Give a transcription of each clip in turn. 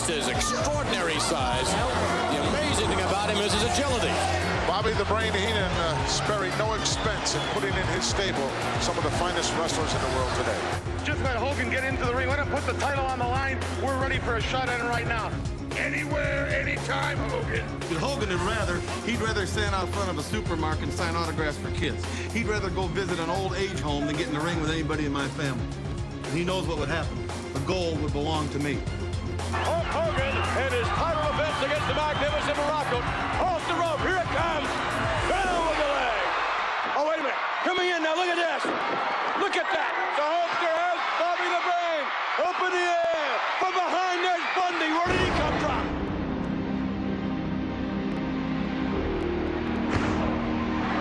his extraordinary size. The amazing thing about him is his agility. Bobby the Brain Heenan sparing no expense in putting in his stable some of the finest wrestlers in the world today. Just let Hogan get into the ring. Let him put the title on the line. We're ready for a shot at it right now. Anywhere, anytime, Hogan. Hogan he'd rather stand out front of a supermarket and sign autographs for kids. He'd rather go visit an old age home than get in the ring with anybody in my family. And he knows what would happen. The gold would belong to me. Hulk Hogan and his title defense against the magnificent Morocco. Off the rope, here it comes. Down with the leg. Oh, wait a minute. Coming in now, look at this. Look at that. The Hulkster has Bobby the Brain up in the air. From behind there's Bundy. Where did he come from?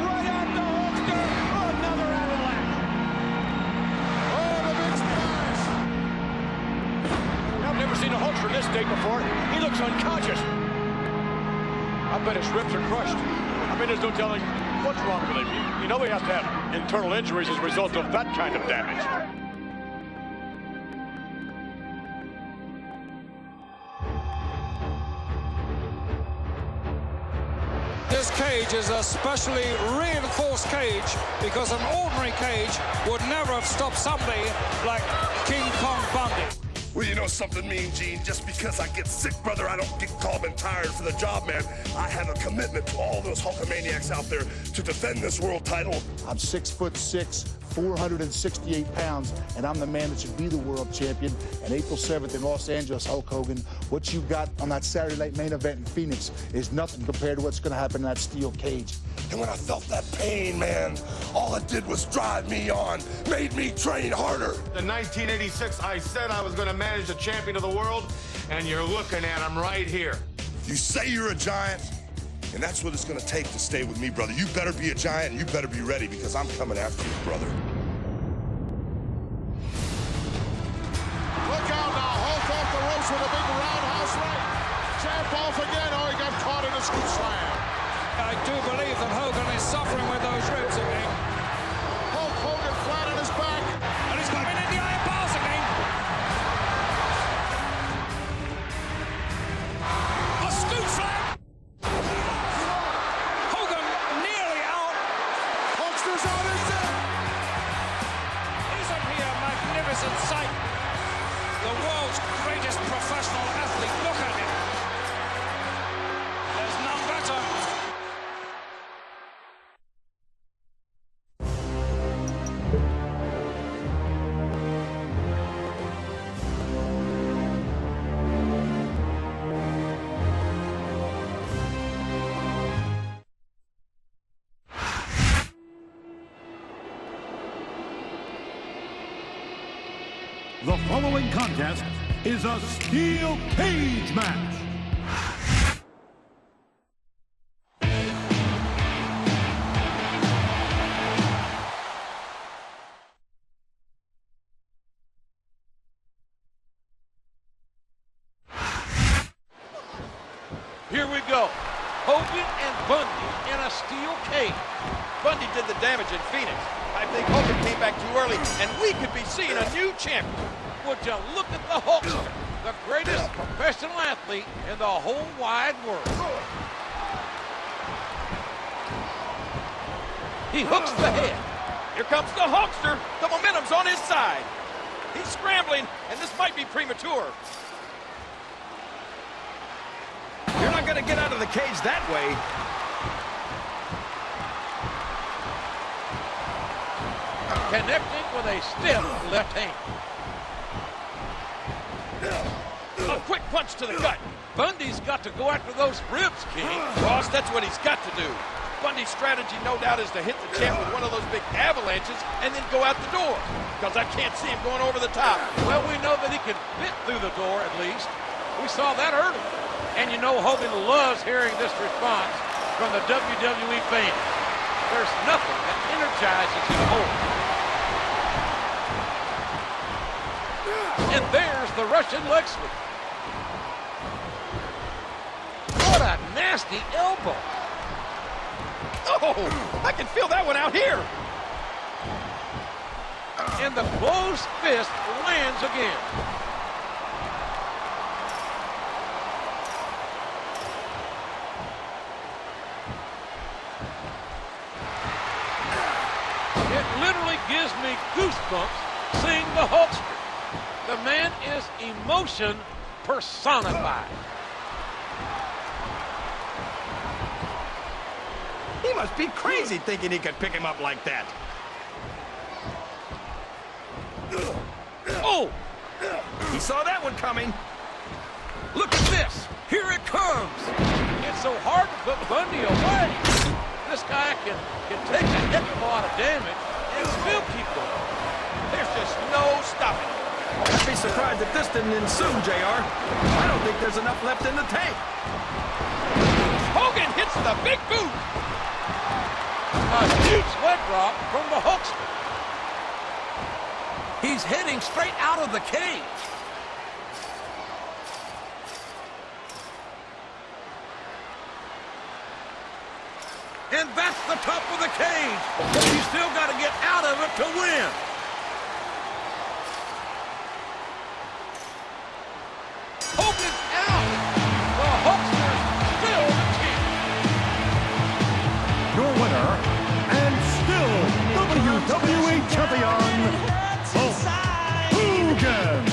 Right at the Hulkster. Another avalanche. Oh, the big splash. I've never seen a Hulkster in this state before. He looks unconscious. I bet his ribs are crushed. I mean, there's no telling what's wrong with him. You know he has to have internal injuries as a result of that kind of damage. This cage is a specially reinforced cage because an ordinary cage would never have stopped somebody like King Kong Bundy. Well, you know something, Mean Gene? Just because I get sick, brother, I don't get calm and tired for the job, man. I have a commitment to all those Hulkamaniacs out there to defend this world title. I'm 6'6", 468 pounds, and I'm the man that should be the world champion. And April 7th in Los Angeles, Hulk Hogan, what you got on that Saturday night main event in Phoenix is nothing compared to what's going to happen in that steel cage. And when I felt that pain, man, all it did was drive me on, made me train harder. In 1986, I said I was going to manage the champion of the world, and you're looking at him right here. You say you're a giant, and that's what it's going to take to stay with me, brother. You better be a giant, and you better be ready, because I'm coming after you, brother. Look out now, Hulk off the ropes with a big roundhouse right. Champ off again. Oh, he got caught in a scoop slam. I do believe that Hogan is suffering with those ribs again. Hulk Hogan flat on his back. And he's coming in the iron bars again. A scoop slam. Hogan nearly out. Hulkster's on his head. Isn't he a magnificent sight? The world's greatest professional athlete. Look at him. There's none better. The following contest is a steel cage match. Here we go. Hogan and Bundy in a steel cage. Bundy did the damage in Phoenix. I think Hogan came back too early, and we could be seeing a new champion. Would you look at the Hulkster, the greatest professional athlete in the whole wide world. He hooks the head. Here comes the Hulkster. The momentum's on his side. He's scrambling, and this might be premature. You're not going to get out of the cage that way. Connecting with a stiff left hand. A quick punch to the gut. Bundy's got to go after those ribs, King. Boss, that's what he's got to do. Bundy's strategy, no doubt, is to hit the champ with one of those big avalanches and then go out the door, because I can't see him going over the top. Well, we know that he can fit through the door, at least. We saw that early. And you know Hogan loves hearing this response from the WWE fans. There's nothing that energizes him more. And there's the Russian leg sweep. What a nasty elbow. Oh, I can feel that one out here. And the closed fist lands again. It literally gives me goosebumps seeing the Hulkster. The man is emotion personified. He must be crazy thinking he could pick him up like that. Oh! He saw that one coming. Look at this. Here it comes. It's so hard to put Bundy away. This guy can take a heck of a lot of damage and still keep going. There's just no stopping him. I'd be surprised if this didn't end soon, JR. I don't think there's enough left in the tank. Hogan hits the big boot. A huge leg drop from the Hulkster. He's heading straight out of the cage. And that's the top of the cage. But he's still got to get out of it to win. Hogan's out. The Hulkster's still the champion. Your winner, and still WWE Champion, Hulk Hogan.